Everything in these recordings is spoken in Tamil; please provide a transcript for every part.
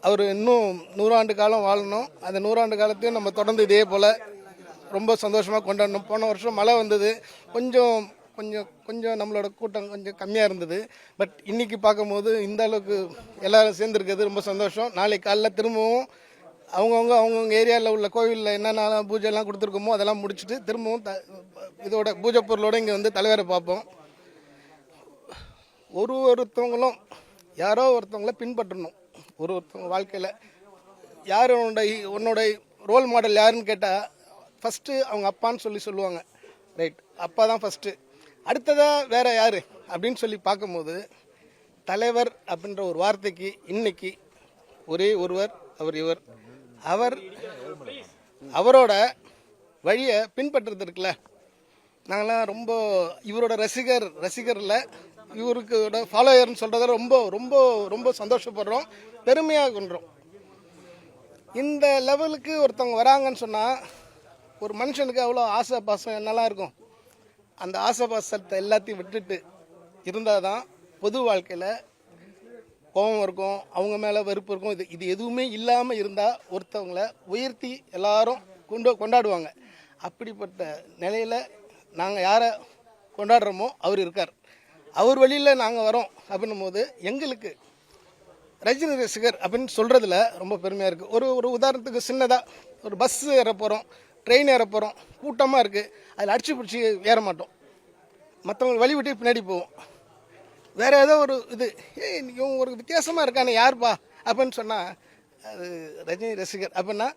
அவர் இன்னும் 100 ஆண்டு காலம் வாழணும். அந்த 100 ஆண்டு காலத்தையும் நம்ம தொடர்ந்து இதே போல் ரொம்ப சந்தோஷமாக கொண்டாடணும். போன வருஷம் மழை வந்தது, கொஞ்சம் கொஞ்சம் கொஞ்சம் நம்மளோட கூட்டம் கொஞ்சம் கம்மியாக இருந்தது. பட் இன்றைக்கி பார்க்கும்போது இந்த அளவுக்கு எல்லோரும் சேர்ந்துருக்கிறது ரொம்ப சந்தோஷம். நாளைக்கு காலைல திரும்பவும் அவங்கவுங்க ஏரியாவில் உள்ள கோவிலில் என்னென்ன பூஜைலாம் கொடுத்துருக்கோமோ அதெல்லாம் முடிச்சுட்டு திரும்பவும் இதோட பூஜை பொருளோடு இங்கே வந்து தலைவரை பார்ப்போம். ஒருத்தவங்களும் யாரோ ஒருத்தவங்கள பின்பற்றணும். ஒருத்தவங்க வாழ்க்கையில் யார் உன்னோட ரோல் மாடல் யாருன்னு கேட்டால் ஃபஸ்ட்டு அவங்க அப்பான்னு சொல்லுவாங்க. ரைட், அப்பா தான் ஃபஸ்ட்டு. அடுத்ததாக வேறு யார் அப்படின்னு சொல்லி பார்க்கும்போது தலைவர் அப்படின்ற ஒரு வார்த்தைக்கு இன்னைக்கு ஒரே ஒருவர், அவரோட வழியை பின்பற்றுறது இருக்குல்ல. நாங்களாம் ரொம்ப இவரோட ரசிகரில் இவருக்கு ஃபாலோயர்னு சொல்கிறத ரொம்ப ரொம்ப ரொம்ப சந்தோஷப்படுறோம், பெருமையாக கொண்டோம். இந்த லெவலுக்கு ஒருத்தவங்க வராங்கன்னு சொன்னால் ஒரு மனுஷனுக்கு அவ்வளோ ஆசை பாசம் என்னெல்லாம் இருக்கும். அந்த ஆசை பாசத்தை எல்லாத்தையும் விட்டுட்டு இருந்தால் தான் பொது வாழ்க்கையில் கோபம் இருக்கும், அவங்க மேலே வெறுப்பு இருக்கும். இது எதுவுமே இல்லாமல் இருந்தால் ஒருத்தவங்களை உயர்த்தி எல்லாரும் கொண்டாடுவாங்க. அப்படிப்பட்ட நிலையில் நாங்கள் யாரை கொண்டாடுறோமோ அவர் இருக்கார். அவர் வழியில் நாங்கள் வரோம் அப்படின்னும் போது எங்களுக்கு ரஜினி ரசிகர் அப்படின்னு சொல்கிறதுல ரொம்ப பெருமையாக இருக்குது. ஒரு உதாரணத்துக்கு சின்னதாக ஒரு பஸ் ஏற போகிறோம், ட்ரெயின் ஏற போகிறோம், கூட்டமாக இருக்குது, அதில் அடிச்சு பிடிச்சி ஏற மாட்டோம், மற்றவங்க வழி விட்டு பின்னாடி போவோம். வேறு ஏதோ ஒரு இவங்க ஒரு வித்தியாசமாக இருக்கானே யார்ப்பா அப்படின்னு சொன்னால் அது ரஜினி ரசிகர் அப்படின்னா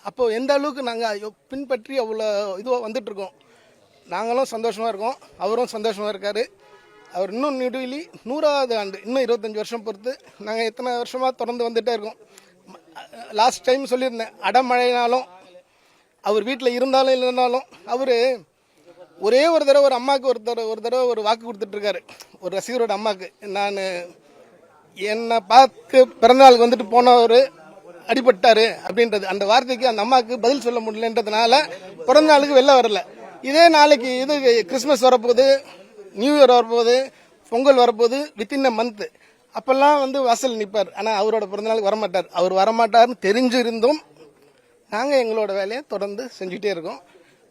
அப்போ எந்த அளவுக்கு நாங்கள் பின்பற்றி அவ்வளோ இதுவாக வந்துட்டுருக்கோம். நாங்களும் சந்தோஷமாக இருக்கோம், அவரும் சந்தோஷமாக இருக்கார். அவர் இன்னும் நெடுவிலி 100வது ஆண்டு, இன்னும் 25 வருஷம் பொறுத்து நாங்கள் எத்தனை வருஷமாக தொடர்ந்து வந்துகிட்டே இருக்கோம். லாஸ்ட் டைம் சொல்லியிருந்தேன், அடமழைனாலும் அவர் வீட்டில் இருந்தாலும் இல்லைனாலும் அவர் ஒரே ஒரு தடவை ஒரு அம்மாவுக்கு ஒரு தடவை ஒரு வாக்கு கொடுத்துட்ருக்காரு. ஒரு ரசிகரோட அம்மாவுக்கு, நான் என்னை பார்த்து பிறந்தநாளுக்கு வந்துட்டு போனவர் அடிபட்டார் அப்படின்றது, அந்த வார்த்தைக்கு அந்த அம்மாவுக்கு பதில் சொல்ல முடியலன்றதுனால பிறந்தநாளுக்கு வெளில வரல. இதே நாளைக்கு கிறிஸ்மஸ் வரப்போகுது, நியூ இயர் வரப்போகுது, பொங்கல் வரப்போகுது, வித்தின் அ மந்த், அப்போல்லாம் வாசல் நிற்பார். ஆனால் அவரோட பிறந்தநாளுக்கு வரமாட்டார். அவர் வரமாட்டார்னு தெரிஞ்சிருந்தும் நாங்கள் எங்களோட வேலையை தொடர்ந்து செஞ்சுட்டே இருக்கோம்.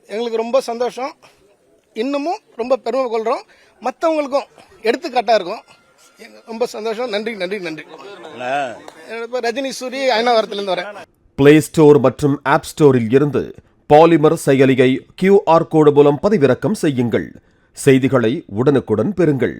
எங்களுக்கு ரொம்ப சந்தோஷம், இன்னமும் ரொம்ப பெருமை கொள்கிறோம், மற்றவங்களுக்கும் எடுத்துக்காட்டாக இருக்கும். ரொம்ப சந்தோஷம். நன்றி நன்றி நன்றி. ரஜினி சூரி அயனாவரத்திலிருந்து வரேன். பிளே ஸ்டோர் மற்றும் ஆப் ஸ்டோரில் இருந்து பாலிமர் செயலியை QR கோடு மூலம் பதிவிறக்கம் செய்யுங்கள். செய்திகளை உடனுக்குடன் பெறுங்கள்.